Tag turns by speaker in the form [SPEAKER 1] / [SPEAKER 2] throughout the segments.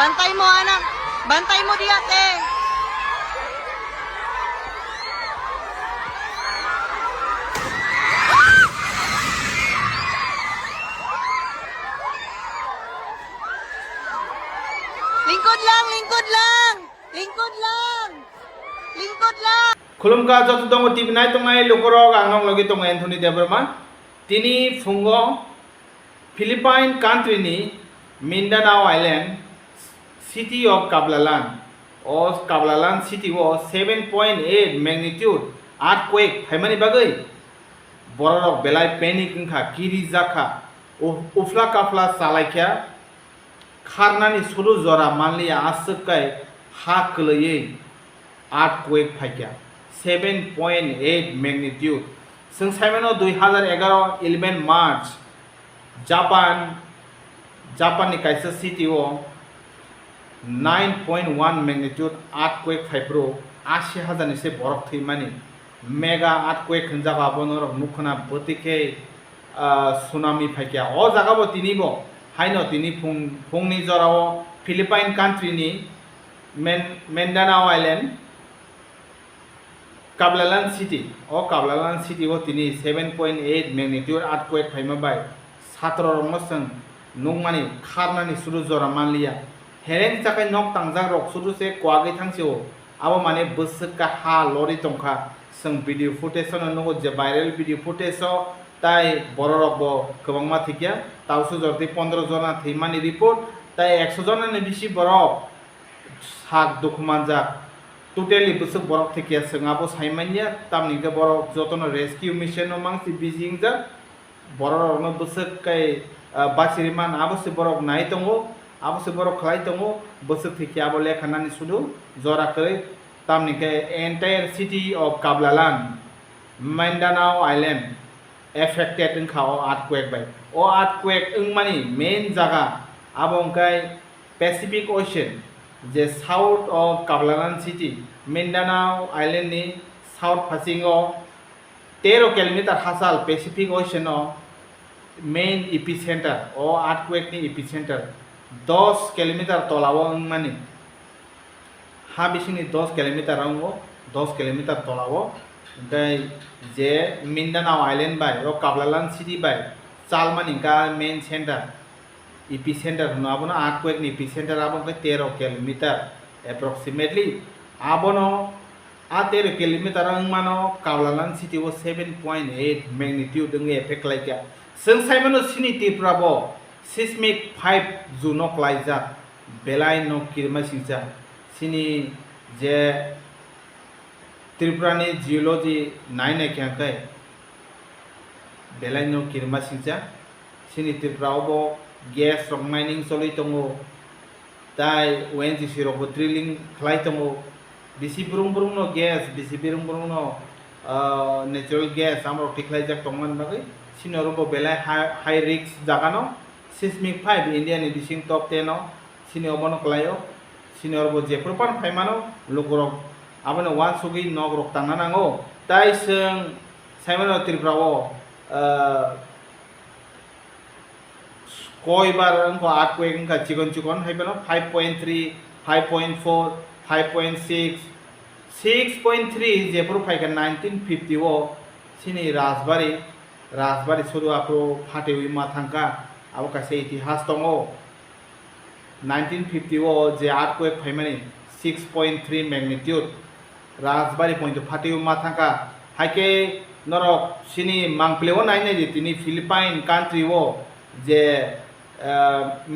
[SPEAKER 1] Bantay mo, anak. Bantay mo di ate. Lingkod lang, lingkod lang. Lingkod lang. Lingkod lang.
[SPEAKER 2] खुलुमगा जत दङ टिभि नाय दङ लुकरक आंनाव लगे दङ एन्थनी देबरमा तिनी फुंगो फिलिपाइन कान्ट्रीनि मिन्डानाओ आइलैंड सिटी ऑफ काब्लालान और काब्लालान सिटी वो 7.8 मैग्नीट्यूड अर्थक्वेक फाइमानि बागै बररक बेलाय पेनिक इंखा किरि जाखा उफ्ला काफ्ला सालायख्या खारनानि सुरु जरा मानलिया आसकै हा कलयै अर्थक्वेक फाइख्या 7.8 मैग्नीट्यूड जों साइमानो 2011 मार्च जापाननि कायसा सिटी वो 9.1 मैग्नीट्यूड अर्थक्वेक फाइब्रो 80,000 से बरफ थैमानि मेगा अर्थक्वेक होनजाबा बनरक नुखना बतिके सुनामी फाइख्या ओ जागाबो तिनिबो हाइनो तिनि फुंनि जराव फिलिपाइन कान्ट्रीनि मिन्डानाओ आइलैंड काब्लालान सिटी वो तिनी 7.8 मैग्नीट्यूड अर्थक्वेक फाइमाबाय सात्र रमसं नंगमानि खारनानि सुरु जरा मानलिया हेरें जाखाय नक तांजां रक सुरु से क्वागै थांसेओ आबो माने बसका हा लरि तंखा जों भिडियो फुटेज नंगो जे भाइरल भिडियो फुटेज ताई बररकबो गोबांमा थिकिया तावसु जरति 15 जना थैमानि रिपोर्ट ताई 100 जनानि बिसि बरफ साक दुखुमानजा टोटली बसक बरफ थिकिया जोंआबो साइमानिया तामनिगे बरफ जतन रेस्किउ मिशन मांसि बिजिंजा बररकनो बसक कै बासिरिमान आबोसे बरफ नाय दङो आबोसे बरफ खलाय दङो बसक थिकिया आबो लेखानानि सुदु जराकै तामनिगे एंटायर सिटी ऑफ काब्लालान मिन्डानाओ आइलैंड affected in खाओ earthquake by o earthquake मानी main जगह अब उनका Pacific Ocean J south of काब्लालान सिटी मिन्डानाओ आइलैंड नि साउथ फासिंगो 13 किलोमीटर हासाल Pacific Ocean main epicentre o earthquake नि एपिसेंटर 10 किलोमीटर तलावो मानी हा बिसिनि 10 किलोमीटर आंगो 10 किलोमीटर तलावो जे मिन्डानाओ आइलैंड बाय और काब्लालान सिटी बाय चालमानी का मेन सेंटर एपिसेंटर आबोनो अर्थक्वेक नि एपिसेंटर आबोनो 13 किलोमीटर एप्रोक्सीमेटली आबोनो 13 किलोमीटर मानो काब्लालान सिटी वो 7.8 मैग्नीट्यूड दंगे एफेक्ट लाइका जों साइमानो सिनि टिप्राबो सिस्मिक 5 जुनक लाइजा बेलाय नो किरमा सिंजा सिनि जे त्रिपुरानि जियोलॉजी नायनाय खेंखै बेलायनो किरमा सिंजा सिनि त्रिपुरावबो गैस रक माइनिंग सलै दङो ताय ओएनजीसी रकबो ड्रिलिंग खालाय दङो बिसि बुरुं गैस बिसि बुरुं नेचुरल गैस आमरो टिखलाय जाक दंमोन बागै सिनरबो बेलाय हाई रिस्क जागानो सिस्मिक 5 इंडियानि बिसिं टप 10 सिनियावबो खलायो सिनियरबो जेफोरपान फाइमानो लोगरक आबोनो वान सुगि नग रक तांना नांगौ ताय जों साइमानो त्रिपुराओ कय बार अंको अर्थक्वेक इंका चिकन हाइबानो 5.3 5.4 5.6 6.3 जेफोर फाइका 1950 वो सिनि राजबारी सुरु आपरो फाटेवी माथांका आबो कासे इतिहास दङो 1950 वो जे अर्थक्वेक फाइमानि 6.3 मैग्नीट्यूड राजबारी पॉइंट फाटिव माथांका हाइके नरक सिनी मांगप्लेव नायनाय जे तिनी फिलिपाइन कान्ट्री वो जे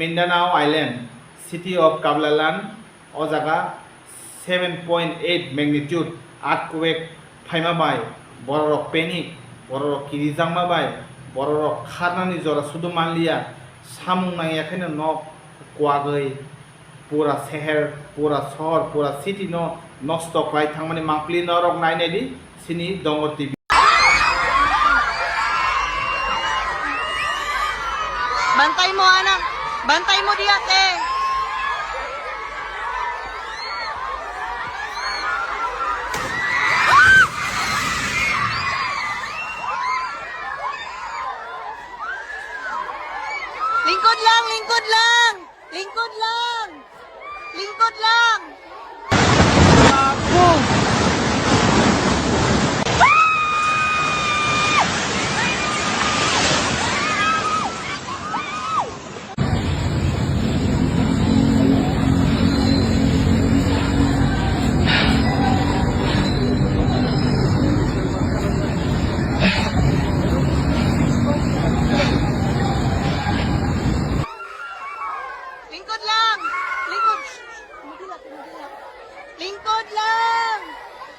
[SPEAKER 2] मिन्डानाओ आइलैंड सिटी ऑफ काब्लालान ओ जगह 7.8 मैग्नीट्यूड अर्थक्वेक फाइमा बाय बररक पेनिक बररक किरिजांमा बाय बररक खारनानि जरा सुदु मानलिया सामुं नायाखैनो न क्वागै पूरा शहर पूरा शहर पूरा सिटी नो नष्ट खालाय थांमानि मांप्लि नरक नायनायदि सिनि दंगर TV
[SPEAKER 1] Bantay mo, anak. Bantay mo di ate. Lingkod lang, lingkod lang. Lingkod lang. Lingkod lang! Lingkod lang! Lingkod! Lingkod lang!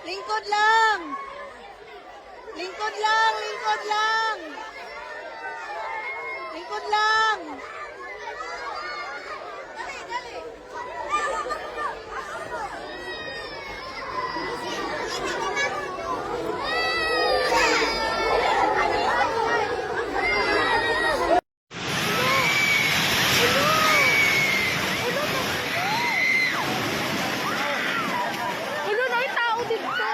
[SPEAKER 1] Lingkod lang! Lingkod lang! Lingkod lang! Lingkod lang! Dali, dali!
[SPEAKER 3] Ano na yung tao dito?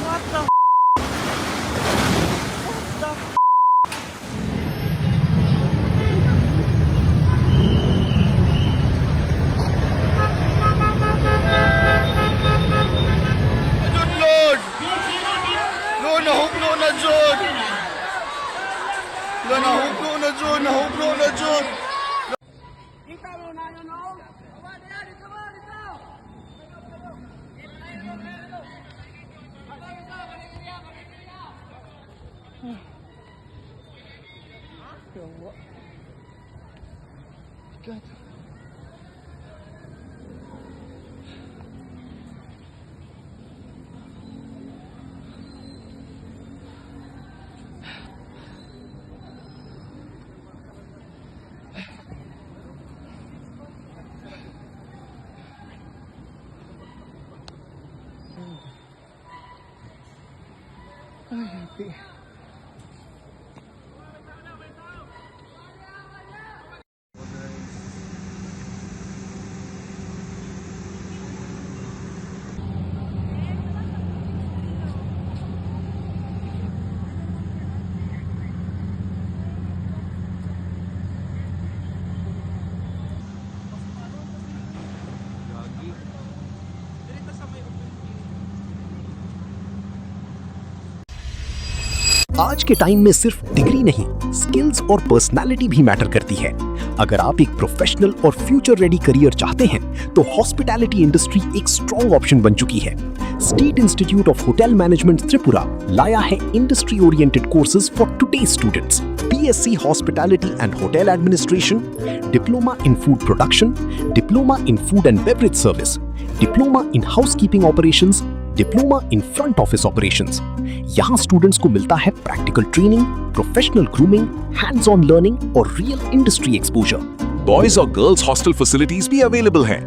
[SPEAKER 1] What the
[SPEAKER 4] Jud Lord! Lord, nahuklo na Jud! Lord, nahuklo na Jud! Nahuklo na Jud!
[SPEAKER 5] आज के टाइम में सिर्फ डिग्री नहीं, स्किल्स और पर्सनालिटी भी मैटर करती है। अगर आप एक प्रोफेशनल और फ्यूचर रेडी करियर चाहते हैं, तो हॉस्पिटैलिटी इंडस्ट्री एक स्ट्रॉन्ग ऑप्शन बन चुकी है। State Institute of Hotel Management Tripura लाया है industry oriented courses for today's students. BSc Hospitality and Hotel Administration, Diploma in Food Production, Diploma in Food and Beverage Service, Diploma in Housekeeping Operations, diploma in front office operations. यहाँ स्टूडेंट्स को मिलता है practical training, professional grooming, hands on learning और real industry exposure.
[SPEAKER 6] Boys और girls hostel facilities भी अवेलेबल हैं।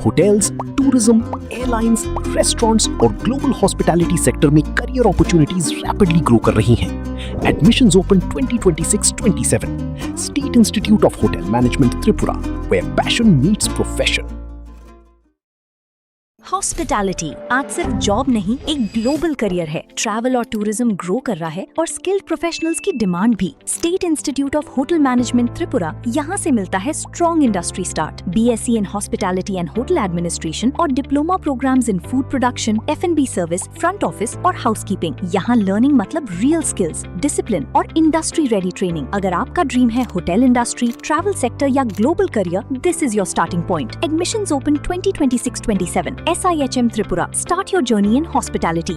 [SPEAKER 5] Hotels, tourism, airlines, restaurants और global hospitality sector में करियर अपॉर्चुनिटीज रैपिडली ग्रो कर रही हैं। Admissions open 2026-27. State Institute of Hotel Management Tripura, where passion meets profession.
[SPEAKER 7] Hospitality आज सिर्फ जॉब नहीं, एक ग्लोबल करियर है। ट्रैवल और टूरिज्म ग्रो कर रहा है और स्किल्ड प्रोफेशनल्स की डिमांड भी। State Institute of Hotel Management Tripura, यहाँ से मिलता है strong industry start. BSc in hospitality and hotel administration और diploma programmes in food production, F&B service, front office और हाउसकीपिंग। यहाँ लर्निंग मतलब रियल स्किल्स, डिसिप्लिन और इंडस्ट्री रेडी ट्रेनिंग। अगर आपका ड्रीम है होटल इंडस्ट्री, ट्रैवल सेक्टर या global career, this is your starting point. Admissions open 2026-27. SIHM Tripura. Start your journey in hospitality.